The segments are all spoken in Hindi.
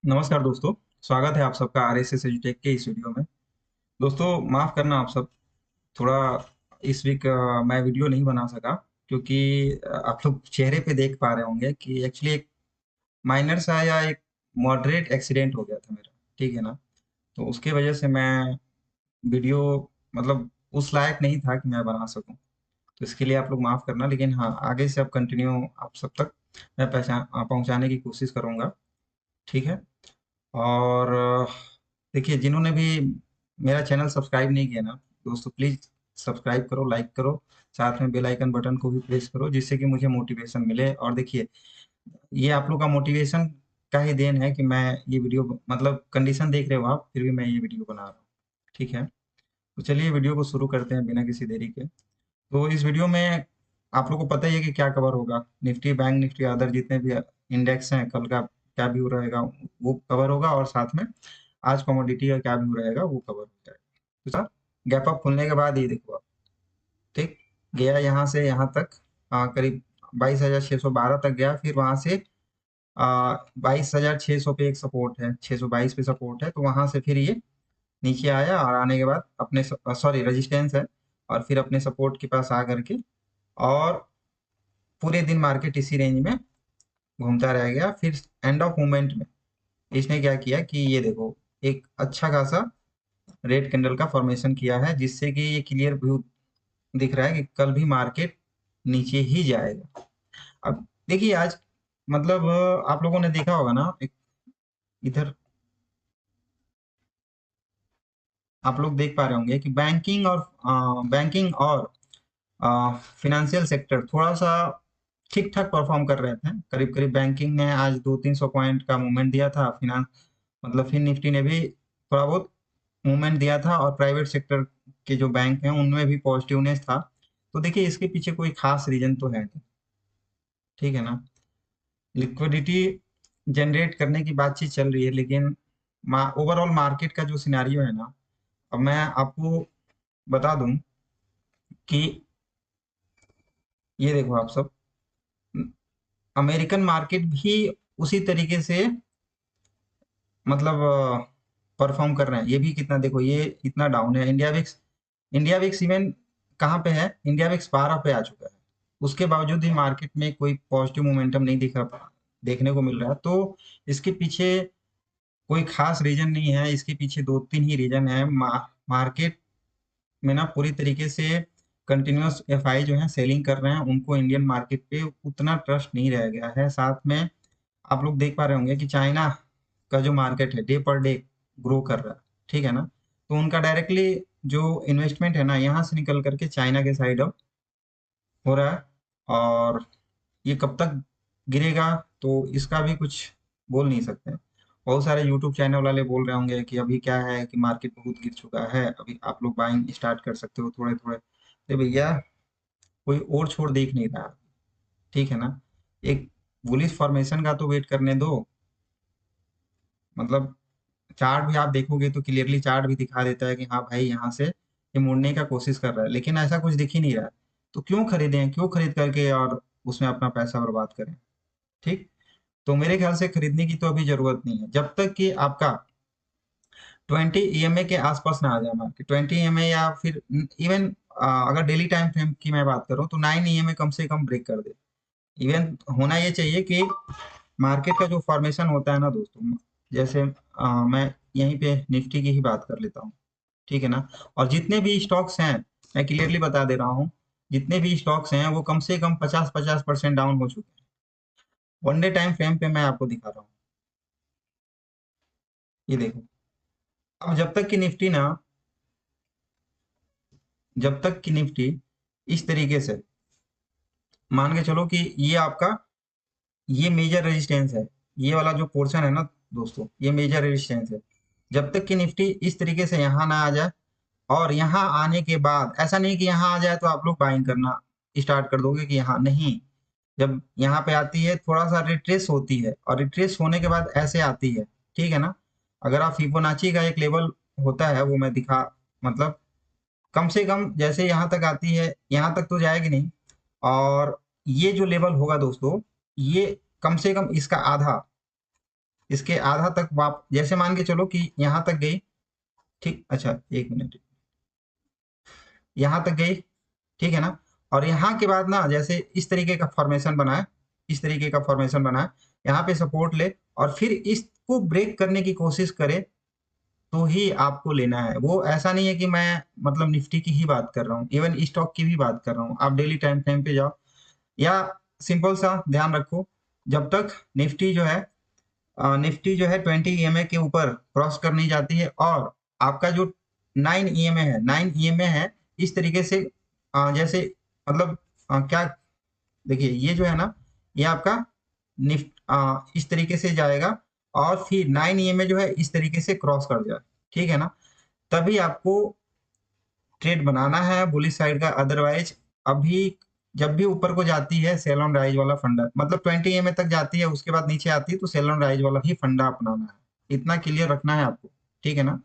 नमस्कार दोस्तों, स्वागत है आप सबका आरएसएस एजुटेक के इस वीडियो में। दोस्तों माफ़ करना आप सब, थोड़ा इस वीक मैं वीडियो नहीं बना सका क्योंकि आप लोग चेहरे पे देख पा रहे होंगे कि एक्चुअली एक माइनर सा या एक मॉडरेट एक्सीडेंट हो गया था मेरा, ठीक है ना? तो उसकी वजह से मैं वीडियो मतलब उस लायक नहीं था कि मैं बना सकूं। तो इसके लिए आप लोग माफ़ करना, लेकिन हाँ, आगे से अब कंटिन्यू आप सब तक मैं पहुंचाने की कोशिश करूंगा, ठीक है? और देखिए, जिन्होंने भी मेरा चैनल सब्सक्राइब नहीं किया ना दोस्तों, प्लीज़ सब्सक्राइब करो, लाइक करो, साथ में बेल आइकन बटन को भी प्रेस करो जिससे कि मुझे मोटिवेशन मिले। और देखिए, ये आप लोग का मोटिवेशन का ही देन है कि मैं ये वीडियो मतलब कंडीशन देख रहे हो आप, फिर भी मैं ये वीडियो बना रहा हूँ, ठीक है? तो चलिए वीडियो को शुरू करते हैं बिना किसी देरी के। तो इस वीडियो में आप लोग को पता ही है कि क्या कवर होगा। निफ्टी, बैंक निफ्टी, अदर जितने भी इंडेक्स हैं, कल का क्या व्यू रहेगा वो कवर होगा, और साथ में आज कमोडिटी का क्या व्यू रहेगा वो कवर हो जाएगा। तो सर, गैप अप खुलने के बाद ये देखो आप, ठीक, गया यहाँ से यहाँ तक, करीब 22,612 तक गया। फिर वहां से 22,600 पे एक सपोर्ट है, 622 पे सपोर्ट है, तो वहां से फिर ये नीचे आया और आने के बाद अपने सॉरी रेजिस्टेंस है, और फिर अपने सपोर्ट के पास आ करके और पूरे दिन मार्केट इसी रेंज में घूमता रह गया। फिर एंड ऑफ मूवमेंट में इसने क्या किया कि ये देखो, एक अच्छा खासा रेड कैंडल का फॉर्मेशन किया है, जिससे कि ये क्लियर व्यू दिख रहा है कि कल भी मार्केट नीचे ही जाएगा। अब देखिए आज मतलब आप लोगों ने देखा होगा ना, एक इधर आप लोग देख पा रहे होंगे कि बैंकिंग और फिनेंशियल सेक्टर थोड़ा सा ठीक ठाक परफॉर्म कर रहे थे। करीब करीब बैंकिंग ने आज 200-300 पॉइंट का मूवमेंट दिया था, फिनांस मतलब फिन निफ्टी ने भी थोड़ा बहुत मूवमेंट दिया था, और प्राइवेट सेक्टर के जो बैंक हैं उनमें भी पॉजिटिवनेस था। तो देखिए, इसके पीछे कोई खास रीजन तो है नहीं, ठीक है ना? लिक्विडिटी जनरेट करने की बातचीत चल रही है, लेकिन ओवरऑल मार्केट का जो सिनेरियो है ना, अब मैं आपको बता दूं कि ये देखो आप सब, अमेरिकन मार्केट भी उसी तरीके से मतलब परफॉर्म कर रहे हैं। ये भी कितना देखो, ये इतना डाउन है। इंडिया विक्स इवन कहाँ पे है? इंडिया विक्स 12 पे आ चुका है। उसके बावजूद भी मार्केट में कोई पॉजिटिव मोमेंटम नहीं देखने को मिल रहा है। तो इसके पीछे कोई खास रीजन नहीं है, इसके पीछे दो तीन ही रीजन है। मार्केट में ना पूरी तरीके से कंटिन्यूअस एफआई जो है सेलिंग कर रहे हैं, उनको इंडियन मार्केट पे उतना ट्रस्ट नहीं रह गया है। साथ में आप लोग देख पा रहे होंगे कि चाइना का जो मार्केट है डे पर डे ग्रो कर रहा है, ठीक है ना? तो उनका डायरेक्टली जो इन्वेस्टमेंट है ना, यहाँ से निकल करके चाइना के साइड अब हो रहा है। और ये कब तक गिरेगा, तो इसका भी कुछ बोल नहीं सकते। बहुत सारे यूट्यूब चैनल वाले बोल रहे होंगे कि अभी क्या है कि मार्केट बहुत गिर चुका है, अभी आप लोग बाइंग स्टार्ट कर सकते हो थोड़े थोड़े। तो भैया, कोई और छोड़ देख नहीं रहा, ठीक है ना? एक बुलिश फॉर्मेशन का तो वेट करने दो। मतलब चार्ट भी आप देखोगे तो क्लियरली चार्ट भी दिखा देता है कि हाँ भाई, यहाँ से ये मुड़ने का कोशिश कर रहा है, लेकिन ऐसा कुछ दिख ही नहीं रहा है। तो क्यों खरीदें, क्यों खरीद करके और उसमें अपना पैसा बर्बाद करें, ठीक? तो मेरे ख्याल से खरीदने की तो अभी जरूरत नहीं है, जब तक कि आपका 20 ईएमए के आसपास ना आ जाए मार्केट। 20 ईएमए या फिर इवन अगर डेली टाइम फ्रेम की मैं बात करूं तो 9 ईएमए कम से कम ब्रेक कर दे। इवन होना ये चाहिए कि मार्केट का जो फॉर्मेशन होता है ना दोस्तों, जैसे मैं यहीं पे निफ्टी की ही बात कर लेता हूँ, ठीक है ना? और जितने भी स्टॉक्स हैं, मैं क्लियरली बता दे रहा हूँ, जितने भी स्टॉक्स हैं वो कम से कम 50-50% डाउन हो चुके हैं। वन डे टाइम फ्रेम पे मैं आपको दिखा रहा हूँ, ये देखो। अब जब तक कि निफ्टी इस तरीके से मान के चलो कि ये आपका ये मेजर रेजिस्टेंस है, ये वाला जो पोर्शन है ना दोस्तों, ये मेजर रेजिस्टेंस है। जब तक कि निफ्टी इस तरीके से यहाँ ना आ जाए, और यहाँ आने के बाद ऐसा नहीं कि यहाँ आ जाए तो आप लोग बाइंग करना स्टार्ट कर दोगे कि यहाँ नहीं। जब यहाँ पे आती है थोड़ा सा रिट्रेस होती है, और रिट्रेस होने के बाद ऐसे आती है, ठीक है ना? अगर आप फिबोनाची का एक लेवल होता है वो मैं दिखा मतलब कम से कम जैसे यहाँ तक आती है, यहाँ तक तो जाएगी नहीं। और ये जो लेवल होगा दोस्तों, ये कम से कम इसका आधा, इसके आधा तक वाप जैसे मान के चलो कि यहाँ तक गई, ठीक, अच्छा एक मिनट, यहाँ तक गई, ठीक है ना। और यहाँ के बाद ना जैसे इस तरीके का फॉर्मेशन बना है, इस तरीके का फॉर्मेशन बना है, यहाँ पे सपोर्ट ले और फिर इसको ब्रेक करने की कोशिश करे तो ही आपको लेना है। वो ऐसा नहीं है कि मैं मतलब निफ्टी की ही बात कर रहा हूँ, इवन स्टॉक की भी बात कर रहा हूँ। आप डेली टाइम फ्रेम पे जाओ या सिंपल सा ध्यान रखो, जब तक निफ्टी जो है 20 EMA के ऊपर क्रॉस कर नहीं जाती है और आपका जो 9 EMA है इस तरीके से जैसे मतलब क्या, देखिए ये जो है ना, ये आपका इस तरीके से जाएगा और फिर 9 EMA जो है इस तरीके से क्रॉस कर जाए, ठीक है ना, तभी आपको ट्रेड बनाना है बुलिश साइड का। अदरवाइज अभी जब भी ऊपर को जाती है सेल ऑन राइज वाला फंडा, मतलब 20 EMA तक जाती है उसके बाद नीचे आती है तो सेल ऑन राइज वाला ही फंडा अपनाना है। इतना क्लियर रखना है आपको, ठीक है ना।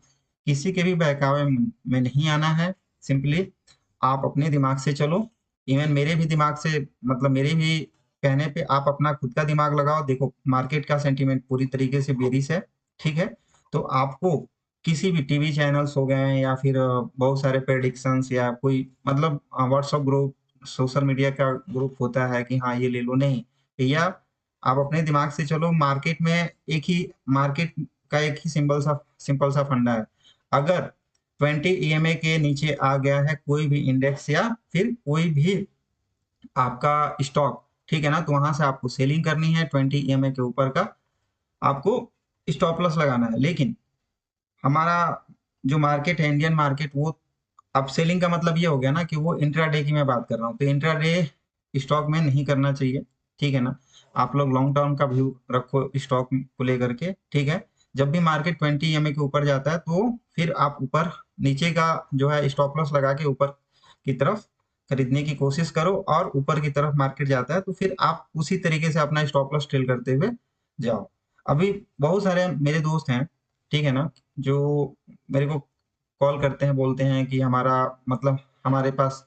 किसी के भी बहकावे में नहीं आना है। सिंपली आप अपने दिमाग से चलो, इवन मेरे भी दिमाग से, मतलब मेरे भी कहने पे आप अपना खुद का दिमाग लगाओ। देखो मार्केट का सेंटीमेंट पूरी तरीके से बेरिश है, ठीक है। तो आपको किसी भी टीवी चैनल्स हो गए या फिर बहुत सारे प्रेडिक्शंस या कोई मतलब व्हाट्सएप ग्रुप, सोशल मीडिया का ग्रुप होता है कि हाँ ये ले लो, नहीं भैया। आप अपने दिमाग से चलो। मार्केट में मार्केट का एक ही सिंपल सा फंडा है। अगर 20 EMA के नीचे आ गया है कोई भी इंडेक्स या फिर कोई भी आपका स्टॉक, ठीक है ना, तो वहां से आपको सेलिंग करनी है। 20 EMA के ऊपर का आपको स्टॉप लॉस लगाना है। लेकिन हमारा जो मार्केट है इंडियन मार्केट, वो अब सेलिंग का मतलब ये हो गया ना कि वो इंट्राडे की मैं बात कर रहा हूँ, तो इंट्राडे स्टॉक में नहीं करना चाहिए, ठीक है ना। आप लोग लॉन्ग टर्म का व्यू रखो स्टॉक को लेकर के, ठीक है। जब भी मार्केट 20 EMA के ऊपर जाता है तो फिर आप ऊपर नीचे का जो है स्टॉप लॉस लगा के ऊपर की तरफ खरीदने की कोशिश करो, और ऊपर की तरफ मार्केट जाता है तो फिर आप उसी तरीके से अपना स्टॉप लॉस ट्रेल करते हुए जाओ। अभी बहुत सारे मेरे दोस्त हैं, ठीक है ना, जो मेरे को कॉल करते हैं, बोलते हैं कि हमारा मतलब हमारे पास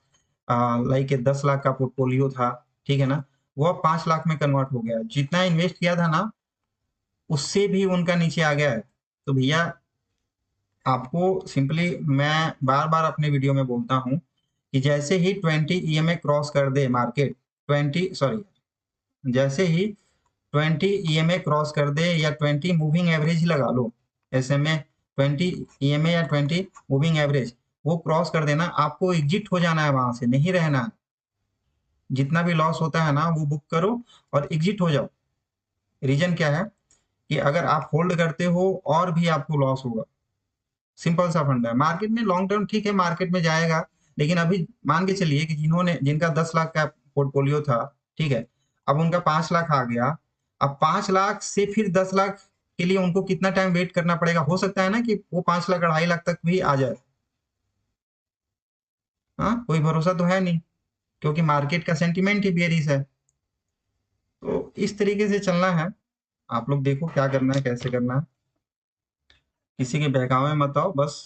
लाइक 10 लाख का पोर्टफोलियो था, ठीक है ना, वो अब 5 लाख में कन्वर्ट हो गया। जितना इन्वेस्ट किया था ना उससे भी उनका नीचे आ गया है। तो भैया आपको सिंपली मैं बार बार अपने वीडियो में बोलता हूँ कि जैसे ही 20 EMA क्रॉस कर दे मार्केट, 20 सॉरी, जैसे ही 20 EMA क्रॉस कर दे या 20 मूविंग एवरेज ही लगा लो, SMA 20 EMA या 20 मूविंग एवरेज वो क्रॉस कर देना, आपको एग्जिट हो जाना है, वहां से नहीं रहना है। जितना भी लॉस होता है ना वो बुक करो और एग्जिट हो जाओ। रीजन क्या है कि अगर आप होल्ड करते हो और भी आपको लॉस होगा। सिंपल सा फंडा है मार्केट में। लॉन्ग टर्म ठीक है मार्केट में जाएगा, लेकिन अभी मान के चलिए कि जिनका 10 लाख का पोर्टफोलियो था, ठीक है, अब उनका 5 लाख आ गया। अब 5 लाख से फिर 10 लाख के लिए उनको कितना टाइम वेट करना पड़ेगा? हो सकता है ना कि वो 5 लाख 2.5 लाख तक भी आ जाए। हाँ, कोई भरोसा तो है नहीं, क्योंकि मार्केट का सेंटीमेंट ही बेरिश है। तो इस तरीके से चलना है। आप लोग देखो क्या करना है, कैसे करना है, किसी के बहकावे में मत आओ बस।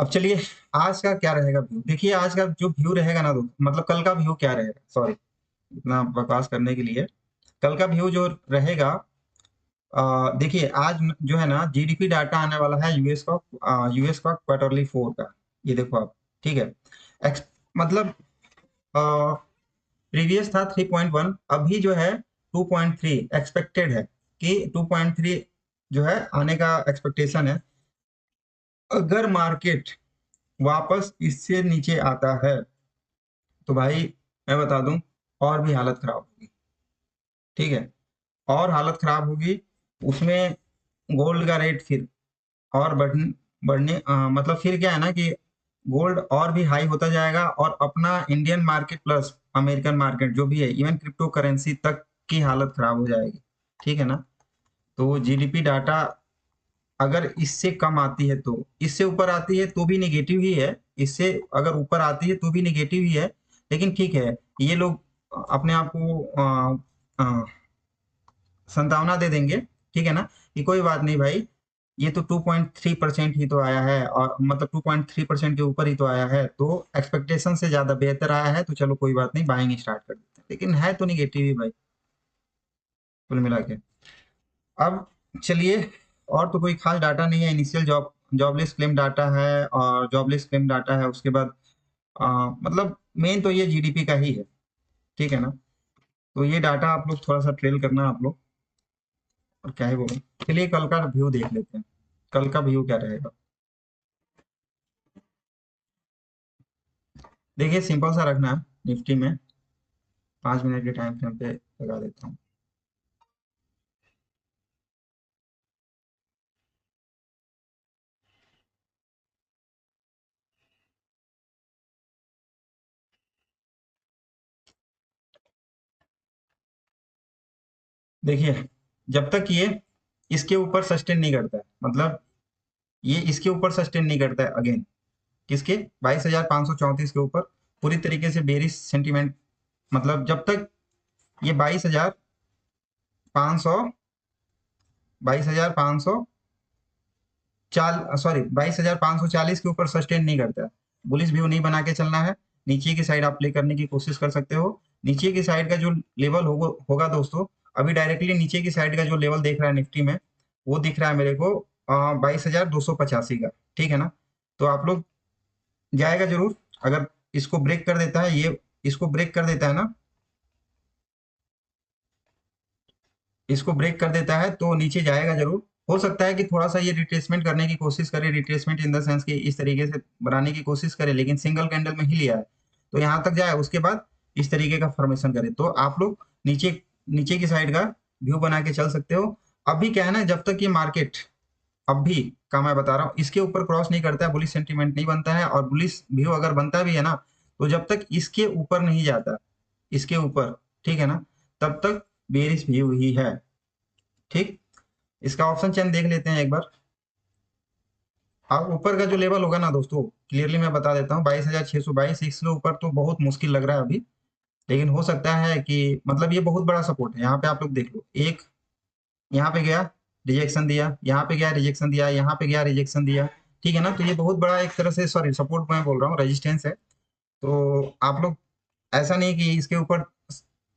अब चलिए, आज का क्या रहेगा व्यू, देखिए आज का जो व्यू रहेगा ना, तो मतलब कल का व्यू क्या रहेगा, सॉरी इतना बकवास करने के लिए। कल का व्यू जो रहेगा, देखिए आज जो है ना जीडीपी डाटा आने वाला है यूएस का क्वार्टरली 4 का। ये देखो आप, ठीक है। मतलब प्रीवियस था 3.1, अभी जो है 2.3 एक्सपेक्टेड है कि 2.3 जो है आने का एक्सपेक्टेशन है। अगर मार्केट वापस इससे नीचे आता है तो भाई मैं बता दूं और भी हालत खराब होगी, ठीक है, और हालत खराब होगी। उसमें गोल्ड का रेट फिर और बढ़ने मतलब फिर क्या है ना कि गोल्ड और भी हाई होता जाएगा, और अपना Indian market plus American market जो भी है, इवन क्रिप्टो करेंसी तक की हालत खराब हो जाएगी, ठीक है ना। तो जीडीपी डाटा अगर इससे कम आती है तो, इससे ऊपर आती है तो भी निगेटिव ही है, इससे अगर ऊपर आती है तो भी निगेटिव ही है। लेकिन ठीक है, ये लोग अपने आप को संतावना दे देंगे, ठीक है ना, कि कोई बात नहीं भाई, ये तो 2.3% ही तो आया है, और मतलब 2.3% के ऊपर ही तो आया है, तो एक्सपेक्टेशन से ज्यादा बेहतर आया है, तो चलो कोई बात नहीं बाइंग स्टार्ट कर देते हैं। लेकिन है तो निगेटिव ही भाई कुल मिला के। अब चलिए, और तो कोई खास डाटा नहीं है। इनिशियल जॉबलेस क्लेम डाटा है और जॉबलेस क्लेम डाटा है। उसके बाद मतलब मेन तो ये जीडीपी का ही है, ठीक है ना। तो ये डाटा आप लोग थोड़ा सा ट्रेल करना आप लोग, और क्या ही बोलूं। चलिए कल का व्यू देख लेते हैं, कल का व्यू क्या रहेगा। देखिए सिंपल सा रखना है निफ्टी में, 5 मिनट के टाइम फ्रेम पे लगा देता हूँ। देखिए जब तक ये इसके ऊपर सस्टेन नहीं करता है, मतलब ये इसके ऊपर सस्टेन नहीं करता है अगेन, किसके 22,534 के ऊपर पूरी तरीके से बेरिश सेंटीमेंट, मतलब जब तक ये 22,500 22,500 चाल सॉरी 22,540 के ऊपर सस्टेन नहीं करता है, बुलिश व्यू नहीं बना के चलना है। नीचे की साइड आप प्ले करने की कोशिश कर सकते हो। नीचे की साइड का जो लेवल होगा दोस्तों, अभी डायरेक्टली नीचे की साइड का जो लेवल देख रहा है निफ्टी में, वो दिख रहा है मेरे को 22,285 का, ठीक है ना। तो आप लोग जाएगा जरूर, अगर इसको ब्रेक कर देता है, ये इसको ब्रेक कर देता है ना, इसको ब्रेक कर देता है तो नीचे जाएगा जरूर। हो सकता है कि थोड़ा सा ये रिट्रेसमेंट करने की कोशिश करे, रिट्रेसमेंट इन द सेंस कि इस तरीके से बनाने की कोशिश करे, लेकिन सिंगल कैंडल में ही लिया है तो यहाँ तक जाए, उसके बाद इस तरीके का फॉर्मेशन करे तो आप लोग नीचे नीचे की साइड का व्यू बना के चल सकते हो। अभी क्या है ना, जब तक ये मार्केट अभी का मैं बता रहा हूँ इसके ऊपर क्रॉस नहीं करता है, बुलिश सेंटीमेंट नहीं बनता है, और बुलिश व्यू अगर बनता भी है ना, तो जब तक इसके ऊपर नहीं जाता, इसके ऊपर, ठीक है ना, तब तक बेरिश व्यू ही है। ठीक, इसका ऑप्शन चेन देख लेते हैं एक बार। अब ऊपर का जो लेवल होगा ना दोस्तों, क्लियरली मैं बता देता हूँ, 22,622, इसके ऊपर तो बहुत मुश्किल लग रहा है अभी, लेकिन हो सकता है कि मतलब ये बहुत बड़ा सपोर्ट है। यहाँ पे आप लोग देख लो, एक यहाँ पे गया रिजेक्शन दिया, यहाँ पे गया रिजेक्शन दिया, यहाँ पे गया रिजेक्शन दिया, ठीक है ना। तो ये बहुत बड़ा एक तरह से, सॉरी सपोर्ट मैं बोल रहा हूँ, रेजिस्टेंस है। तो आप लोग ऐसा नहीं कि इसके ऊपर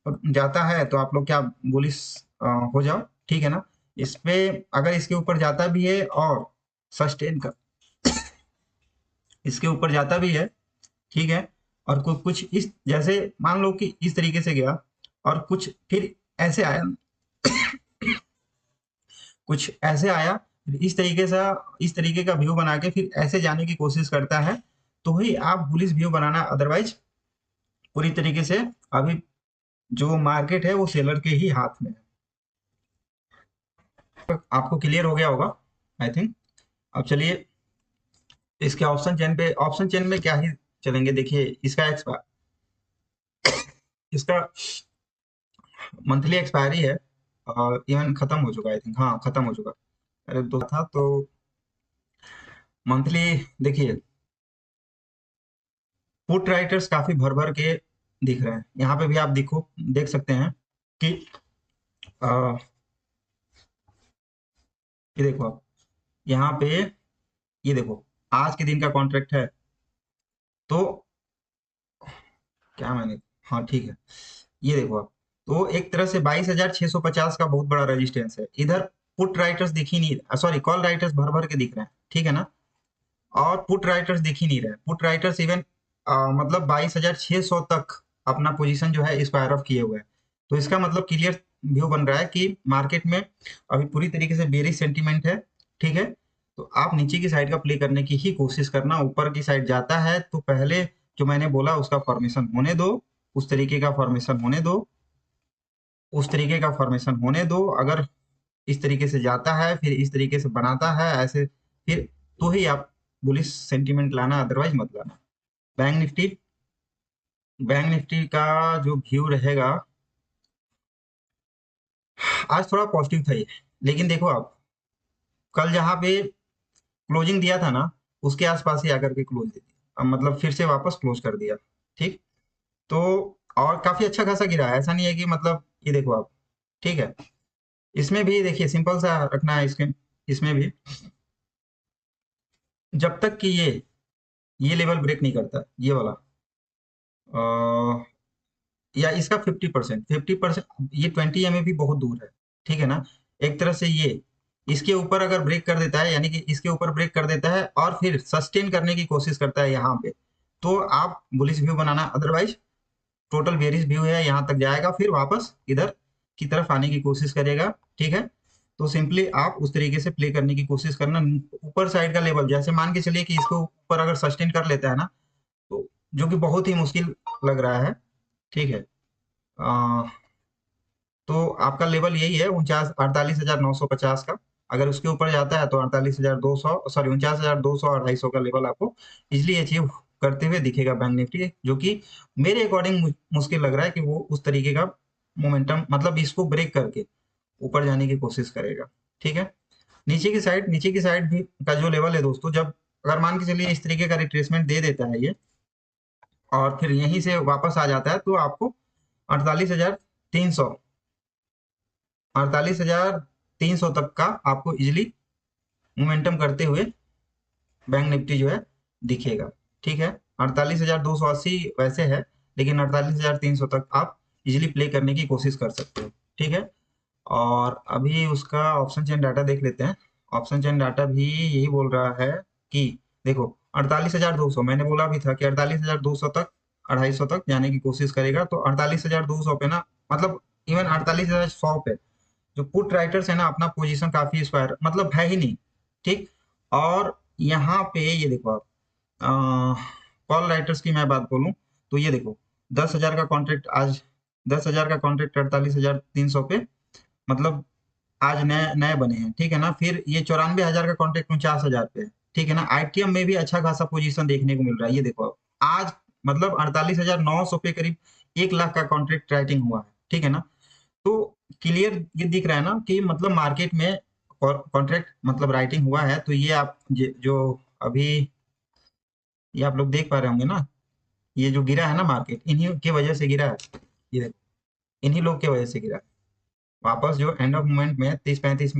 जाता है तो आप लोग क्या बुलिश हो जाओ, ठीक है ना। इस पे अगर इसके ऊपर जाता भी है और सस्टेन कर इसके ऊपर जाता भी है, ठीक है, और कुछ इस जैसे मान लो कि इस तरीके से गया और कुछ फिर ऐसे आया, कुछ ऐसे आया, इस तरीके का व्यू बना के फिर ऐसे जाने की कोशिश करता है, तो ही आप बुलिश व्यू बनाना, अदरवाइज पूरी तरीके से अभी जो मार्केट है वो सेलर के ही हाथ में है। आपको क्लियर हो गया होगा आई थिंक। अब चलिए इसके ऑप्शन चेन पे, ऑप्शन चेन में क्या ही चलेंगे। देखिए इसका इसका मंथली एक्सपायरी है, इवन खत्म हो चुका है आई थिंक, हाँ खत्म हो चुका। अरे दो था तो मंथली, देखिए पुट राइटर्स काफी भर भर के दिख रहे हैं। यहाँ पे भी आप देख सकते हैं कि अ, ये देखो आप, यहाँ पे ये देखो आज के दिन का कॉन्ट्रैक्ट है, तो क्या मैंने, हाँ ठीक है, ये देखो आप, तो एक तरह से 22,650 का बहुत बड़ा रेजिस्टेंस है इधर। पुट राइटर्स दिख ही नहीं, सॉरी कॉल राइटर्स भर भर के दिख रहे हैं, ठीक है ना। और पुट राइटर्स दिख ही नहीं रहे, पुट राइटर्स इवन मतलब 22,600 तक अपना पोजीशन जो है स्क्वायर ऑफ किए हुए हैं। तो इसका मतलब क्लियर व्यू बन रहा है कि मार्केट में अभी पूरी तरीके से बेरिश सेंटीमेंट है, ठीक है। तो आप नीचे की साइड का प्ले करने की ही कोशिश करना, ऊपर की साइड जाता है तो पहले जो मैंने बोला उसका फॉर्मेशन होने दो, उस तरीके का फॉर्मेशन होने दो, उस तरीके का फॉर्मेशन होने दो। अगर इस तरीके से जाता है फिर इस तरीके से बनाता है ऐसे, फिर तो ही आप बुलिश सेंटीमेंट लाना, अदरवाइज मत लाना। बैंक निफ्टी, बैंक निफ्टी का जो व्यू रहेगा, आज थोड़ा पॉजिटिव था ये, लेकिन देखो आप कल जहां पे क्लोजिंग दिया था ना, उसके आसपास ही आकर के क्लोज दे दिया, अब मतलब फिर से वापस क्लोज कर दिया। ठीक, तो और काफी अच्छा खासा गिरा है, ऐसा नहीं है कि मतलब, ये देखो आप, ठीक है। इसमें भी देखिए सिंपल सा रखना है इसके, इसमें भी जब तक कि ये लेवल ब्रेक नहीं करता, ये वाला या इसका 50%, 50%, ये 20 एमए भी बहुत दूर है, ठीक है ना। एक तरह से ये इसके ऊपर अगर ब्रेक कर देता है, यानी कि इसके ऊपर ब्रेक कर देता है और फिर सस्टेन करने की कोशिश करता है यहाँ पे, तो आप बुलिश व्यू बनाना, अदरवाइज टोटल बेरिश व्यू है, यहाँ तक जाएगा फिर वापस इधर की तरफ आने की कोशिश करेगा। ठीक है, तो सिंपली आप उस तरीके से प्ले करने की कोशिश करना। ऊपर साइड का लेवल जैसे मान के चलिए कि इसको ऊपर अगर सस्टेन कर लेता है ना, तो जो कि बहुत ही मुश्किल लग रहा है। ठीक है, तो आपका लेवल यही है 48,950 का। अगर उसके ऊपर जाता है तो 48,200, सॉरी 49,200 250 का लेवल आपको इजिली अचीव करते हुए दिखेगा बैंक निफ्टी, जो कि मेरे अकॉर्डिंग मुश्किल लग रहा है कि वो उस तरीके का मोमेंटम, मतलब इसको ब्रेक करके ऊपर जाने की कोशिश करेगा। ठीक है, नीचे की साइड भी का जो लेवल है दोस्तों, जब अगर मान के चलिए इस तरीके का रिट्रेसमेंट दे देता है ये और फिर यहीं से वापस आ जाता है, तो आपको 48,300 48,300 तक का आपको इजिली मोमेंटम करते हुए बैंक निफ्टी जो है दिखेगा। ठीक है, 48,280 वैसे है, लेकिन 48,300 तक आप इजिली प्ले करने की कोशिश कर सकते हो। ठीक है, और अभी उसका ऑप्शन चेन डाटा देख लेते हैं। ऑप्शन चेन डाटा भी यही बोल रहा है कि देखो 48,200, मैंने बोला भी था कि 48,200 तक 250 तक जाने की कोशिश करेगा, तो 48,200 पे ना, मतलब इवन 48,100 पे जो पुट राइटर्स है ना, अपना पोजीशन काफी स्क्वायर मतलब है ही नहीं। ठीक, और यहाँ पे ये देखो आप, कॉल राइटर्स की मैं बात बोलूं तो ये देखो 10,000 का कॉन्ट्रैक्ट आज, 10,000 का कॉन्ट्रैक्ट 48,300 पे, मतलब आज नए नए बने हैं। ठीक है ना, फिर ये 94,000 का कॉन्ट्रैक्ट 49,000 पे है। ठीक है ना, आईटीएम में भी अच्छा खासा पोजीशन देखने को मिल रहा है। ये देखो आज मतलब 48,900 पे करीब 1 लाख का कॉन्ट्रैक्ट राइटिंग हुआ है। ठीक है ना, तो क्लियर ये दिख रहा है ना कि मतलब मार्केट में कॉन्ट्रैक्ट मतलब राइटिंग हुआ है। तो ये आप जो अभी ये आप लोग देख पा रहे होंगे ना, ये जो गिरा है ना मार्केट, इन्हीं की वजह से गिरा है। ये देखो, इन्हीं लोग की वजह से गिरा है। वापस जो एंड ऑफ मोमेंट में 30-35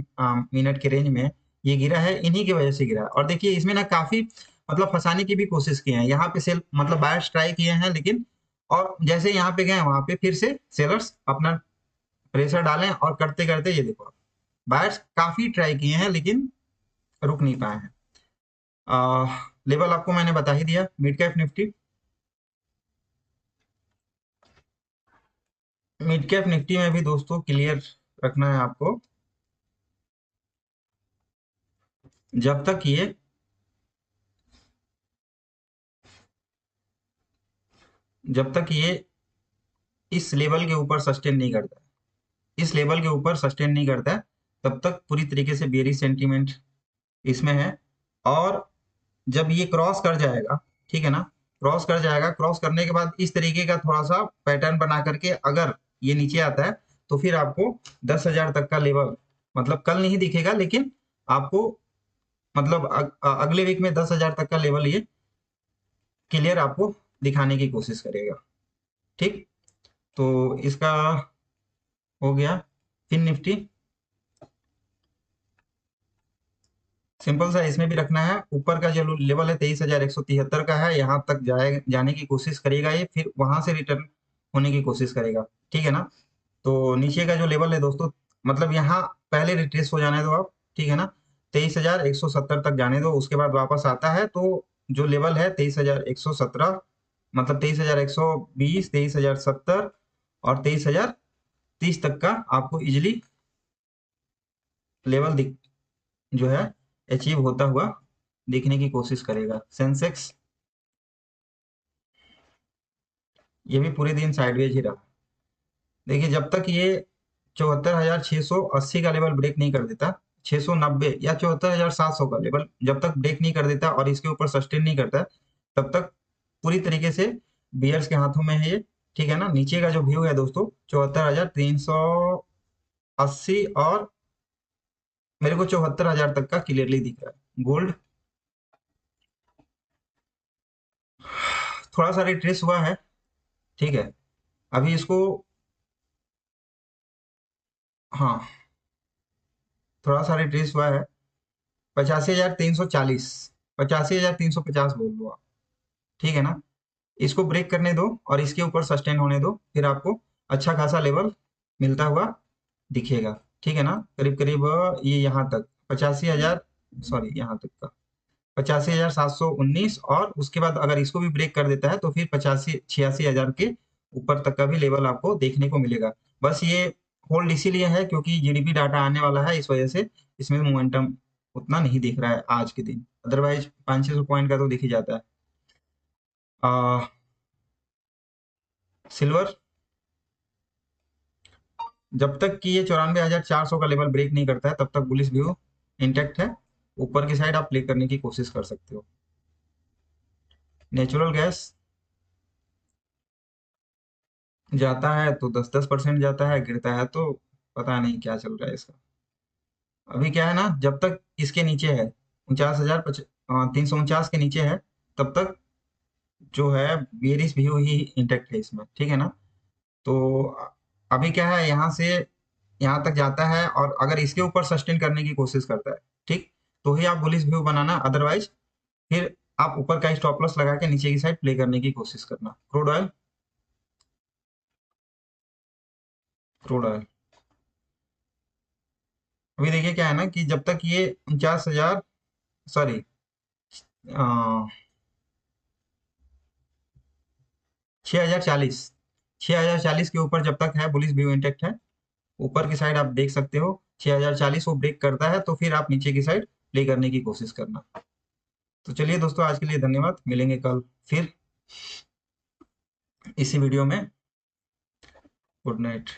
मिनट के रेंज में ये गिरा है, इन्हीं की वजह से गिरा है। और देखिए इसमें ना काफी मतलब फंसाने की भी कोशिश की है, यहाँ पे सेल मतलब बायर्स ट्राई किए हैं, लेकिन और जैसे यहाँ पे गए वहां पे फिर से सेलर्स अपना प्रेशर डालें और करते करते ये देखो बायर्स काफी ट्राई किए हैं, लेकिन रुक नहीं पाए हैं। लेवल आपको मैंने बता ही दिया। मिड कैप निफ्टी में भी दोस्तों क्लियर रखना है आपको, जब तक ये जब तक ये इस लेवल के ऊपर सस्टेन नहीं करता है, इस लेवल के ऊपर सस्टेन नहीं करता है, तब तक पूरी तरीके से बेयरिश सेंटीमेंट इसमें है। और जब ये क्रॉस कर जाएगा, ठीक है ना, क्रॉस कर जाएगा, क्रॉस करने के बाद इस तरीके का थोड़ा सा पैटर्न बना करके अगर ये नीचे आता है, तो फिर आपको 10,000 तक का लेवल मतलब कल नहीं दिखेगा, लेकिन आपको मतलब अगले वीक में 10,000 तक का लेवल ये क्लियर आपको दिखाने की कोशिश करेगा। ठीक, तो इसका हो गया। फिन निफ्टी सिंपल सा इसमें भी रखना है, ऊपर का जो लेवल है 23,173 का है, यहाँ तक जाने की कोशिश करेगा ये, फिर वहां से रिटर्न होने की कोशिश करेगा। ठीक है ना, तो नीचे का जो लेवल है दोस्तों, मतलब यहाँ पहले रिट्रेस हो जाने दो आप। ठीक है ना, 23,170 तक जाने दो, उसके बाद वापस आता है तो जो लेवल है 23,117, मतलब 23,120, 23,070 और 23,030 तक का आपको इजिली लेवल दिख जो है अचीव होता हुआ देखने की कोशिश करेगा। सेंसेक्स ये भी पूरे दिन साइडवेज ही रहा। देखिए जब तक ये 74,680 का लेवल ब्रेक नहीं कर देता, 690 या 74,700 का लेवल जब तक ब्रेक नहीं कर देता और इसके ऊपर सस्टेन नहीं करता, तब तक पूरी तरीके से बियर्स के हाथों में है ये। ठीक है ना, नीचे का जो व्यू है दोस्तों 74,380 और मेरे को 74,000 तक का क्लियरली दिख रहा है। गोल्ड थोड़ा सा रिट्रेस हुआ है। ठीक है, अभी इसको हाँ थोड़ा सा रिट्रेस हुआ है। 85,340, 85,350 बोल लो आप। ठीक है ना, इसको ब्रेक करने दो और इसके ऊपर सस्टेन होने दो, फिर आपको अच्छा खासा लेवल मिलता हुआ दिखेगा। ठीक है ना, करीब करीब ये यहाँ तक 85,000, सॉरी यहाँ तक का 85,719, और उसके बाद अगर इसको भी ब्रेक कर देता है तो फिर 86,000 के ऊपर तक का भी लेवल आपको देखने को मिलेगा। बस ये होल्ड इसीलिए है क्योंकि जीडीपी डाटा आने वाला है, इस वजह से इसमें मोमेंटम उतना नहीं दिख रहा है आज के दिन, अदरवाइज 500-600 पॉइंट का तो दिख ही जाता है। सिल्वर, जब तक कि ये 94,400 का लेवल ब्रेक नहीं करता है तब तक बुलिश व्यू इंटैक्ट है। ऊपर की साइड आप प्ले करने की कोशिश कर सकते हो। नेचुरल गैस जाता है तो 10-10% जाता है, गिरता है तो पता नहीं क्या चल रहा है इसका। अभी क्या है ना, जब तक इसके नीचे है 49,349 के नीचे है, तब तक जो है बेरिश व्यू ही इंटैक्ट है इसमें, ठीक है ना। तो अभी क्या है, यहाँ से यहाँ तक जाता है और अगर इसके ऊपर सस्टेन करने की कोशिश करता है, ठीक, तो ही आप बुलिश व्यू बनाना, अदरवाइज फिर आप ऊपर का स्टॉप लॉस लगा के नीचे की साइड प्ले करने की कोशिश करना। क्रूड ऑयल, क्रूड ऑयल अभी देखिए क्या है ना कि जब तक ये 49,000, सॉरी 6,040, 6,040 के ऊपर जब तक है बुलिश व्यू इंटेक्ट है। ऊपर की साइड आप देख सकते हो 6,040 वो ब्रेक करता है तो फिर आप नीचे की साइड प्ले करने की कोशिश करना। तो चलिए दोस्तों, आज के लिए धन्यवाद, मिलेंगे कल फिर इसी वीडियो में। Good night.